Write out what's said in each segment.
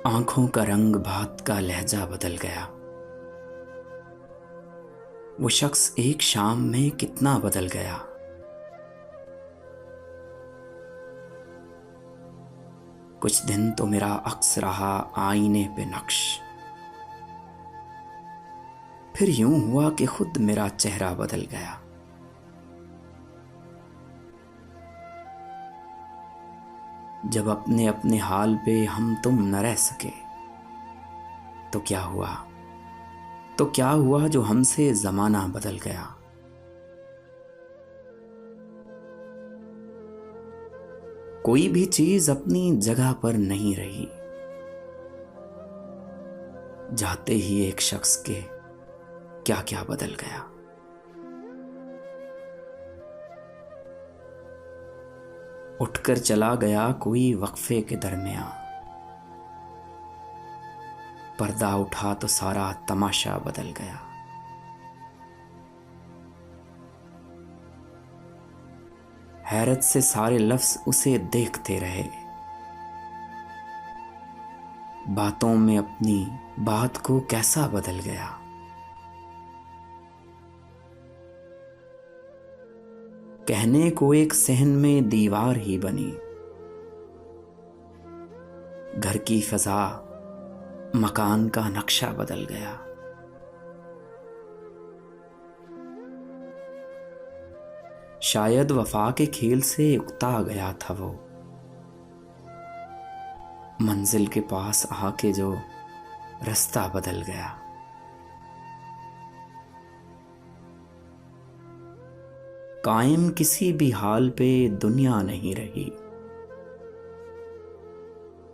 आंखों का रंग, बात का लहजा बदल गया। वो शख्स एक शाम में कितना बदल गया। कुछ दिन तो मेरा अक्स रहा आईने पे नक्श, फिर यूं हुआ कि खुद मेरा चेहरा बदल गया। जब अपने अपने हाल पे हम तुम न रह सके, तो क्या हुआ? तो क्या हुआ जो हमसे जमाना बदल गया। कोई भी चीज अपनी जगह पर नहीं रही, जाते ही एक शख्स के क्या क्या बदल गया। उठकर चला गया कोई वक्फे के दरमियां, पर्दा उठा तो सारा तमाशा बदल गया। हैरत से सारे लफ्ज उसे देखते रहे, बातों में अपनी बात को कैसा बदल गया। कहने को एक सहन में दीवार ही बनी, घर की फजा मकान का नक्शा बदल गया। शायद वफा के खेल से उकता गया था वो, मंजिल के पास आके जो रास्ता बदल गया। कायम किसी भी हाल पे दुनिया नहीं रही,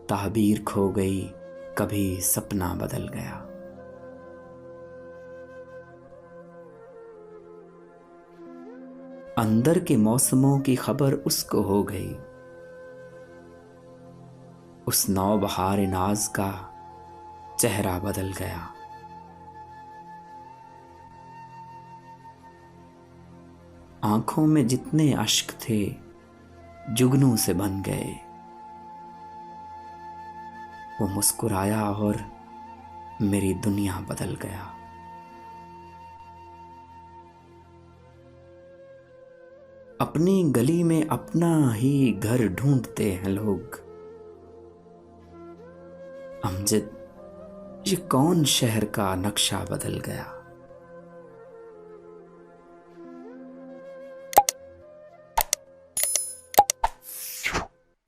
ताबीर खो गई कभी सपना बदल गया। अंदर के मौसमों की खबर उसको हो गई, उस नौबहार नाज का चेहरा बदल गया। आंखों में जितने अश्क थे जुगनू से बन गए। वो मुस्कुराया और मेरी दुनिया बदल गया। अपनी गली में अपना ही घर ढूंढते हैं लोग। अमजद, ये कौन शहर का नक्शा बदल गया।